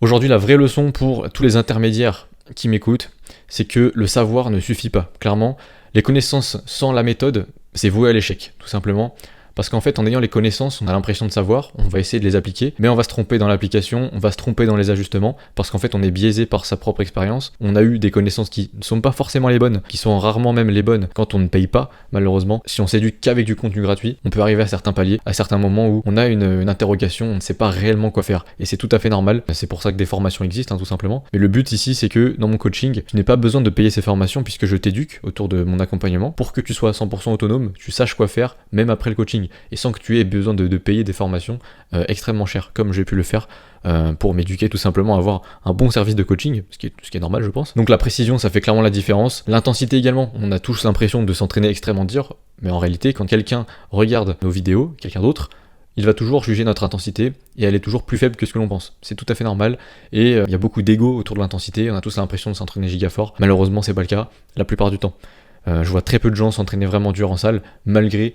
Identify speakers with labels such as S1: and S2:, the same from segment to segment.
S1: Aujourd'hui, la vraie leçon pour tous les intermédiaires qui m'écoutent, c'est que le savoir ne suffit pas. Clairement, les connaissances sans la méthode, c'est voué à l'échec, tout simplement. Parce qu'en fait, en ayant les connaissances, on a l'impression de savoir, on va essayer de les appliquer, mais on va se tromper dans l'application, on va se tromper dans les ajustements, parce qu'en fait, on est biaisé par sa propre expérience. On a eu des connaissances qui ne sont pas forcément les bonnes, qui sont rarement même les bonnes quand on ne paye pas, malheureusement. Si on s'éduque qu'avec du contenu gratuit, on peut arriver à certains paliers, à certains moments où on a une interrogation, on ne sait pas réellement quoi faire. Et c'est tout à fait normal, c'est pour ça que des formations existent, tout simplement. Mais le but ici, c'est que dans mon coaching, tu n'aies pas besoin de payer ces formations, puisque je t'éduque autour de mon accompagnement, pour que tu sois à 100% autonome, tu saches quoi faire, même après le coaching, et sans que tu aies besoin de payer des formations extrêmement chères, comme j'ai pu le faire pour m'éduquer tout simplement, avoir un bon service de coaching, ce qui est normal je pense. Donc la précision, ça fait clairement la différence. L'intensité également, on a tous l'impression de s'entraîner extrêmement dur, mais en réalité quand quelqu'un regarde nos vidéos, quelqu'un d'autre, il va toujours juger notre intensité et elle est toujours plus faible que ce que l'on pense. C'est tout à fait normal et il y a beaucoup d'ego autour de l'intensité, on a tous l'impression de s'entraîner giga fort. Malheureusement c'est pas le cas la plupart du temps. Je vois très peu de gens s'entraîner vraiment dur en salle malgré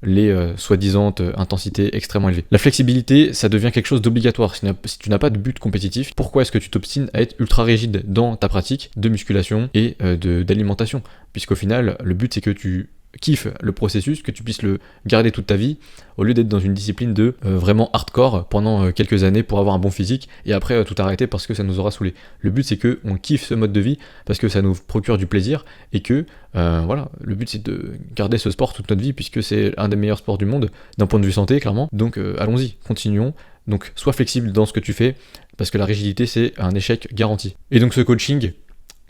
S1: les soi-disant intensités extrêmement élevées. La flexibilité, ça devient quelque chose d'obligatoire. Si tu n'as pas de but compétitif, pourquoi est-ce que tu t'obstines à être ultra rigide dans ta pratique de musculation et d'alimentation? Puisqu'au final, le but c'est que tu kiffes le processus, que tu puisses le garder toute ta vie, au lieu d'être dans une discipline de vraiment hardcore pendant quelques années pour avoir un bon physique et après tout arrêter parce que ça nous aura saoulé. Le but c'est que on kiffe ce mode de vie parce que ça nous procure du plaisir et que voilà, le but c'est de garder ce sport toute notre vie puisque c'est un des meilleurs sports du monde d'un point de vue santé clairement. Donc allons-y, continuons. Donc sois flexible dans ce que tu fais parce que la rigidité c'est un échec garanti. Et donc ce coaching,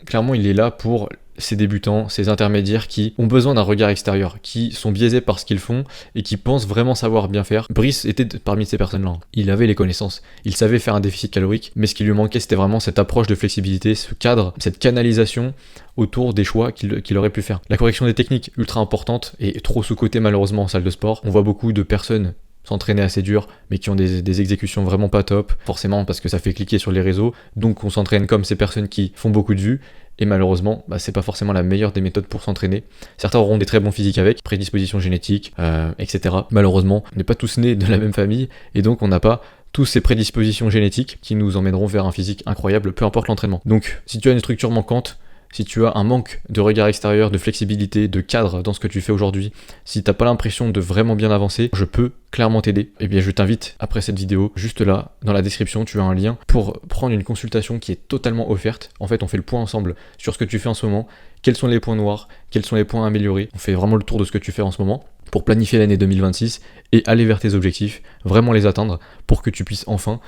S1: clairement il est là pour ces débutants, ces intermédiaires qui ont besoin d'un regard extérieur, qui sont biaisés par ce qu'ils font et qui pensent vraiment savoir bien faire. Brice était parmi ces personnes-là. Il avait les connaissances, il savait faire un déficit calorique, mais ce qui lui manquait c'était vraiment cette approche de flexibilité, ce cadre, cette canalisation autour des choix qu'il aurait pu faire. La correction des techniques, ultra importante et trop sous-cotée malheureusement en salle de sport. On voit beaucoup de personnes s'entraîner assez dur, mais qui ont des exécutions vraiment pas top, forcément parce que ça fait cliquer sur les réseaux, donc on s'entraîne comme ces personnes qui font beaucoup de vues, et malheureusement, c'est pas forcément la meilleure des méthodes pour s'entraîner. Certains auront des très bons physiques avec, prédisposition génétique, etc. Malheureusement, on n'est pas tous nés de la même famille, et donc on n'a pas tous ces prédispositions génétiques qui nous emmèneront vers un physique incroyable, peu importe l'entraînement. Donc, si tu as une structure manquante, si tu as un manque de regard extérieur, de flexibilité, de cadre dans ce que tu fais aujourd'hui, si t'as pas l'impression de vraiment bien avancer, je peux clairement t'aider. Eh bien je t'invite après cette vidéo, juste là, dans la description, tu as un lien pour prendre une consultation qui est totalement offerte. En fait, on fait le point ensemble sur ce que tu fais en ce moment, quels sont les points noirs, quels sont les points à améliorer. On fait vraiment le tour de ce que tu fais en ce moment pour planifier l'année 2026 et aller vers tes objectifs, vraiment les atteindre pour que tu puisses enfin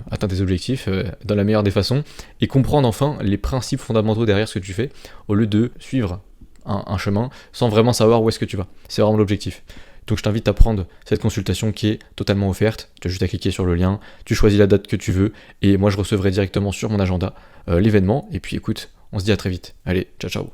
S1: atteindre tes objectifs dans la meilleure des façons et comprendre enfin les principes fondamentaux derrière ce que tu fais au lieu de suivre un chemin sans vraiment savoir où est-ce que tu vas. C'est vraiment l'objectif. Donc je t'invite à prendre cette consultation qui est totalement offerte, tu as juste à cliquer sur le lien, tu choisis la date que tu veux et moi je recevrai directement sur mon agenda l'événement et puis écoute, on se dit à très vite. Allez, ciao ciao.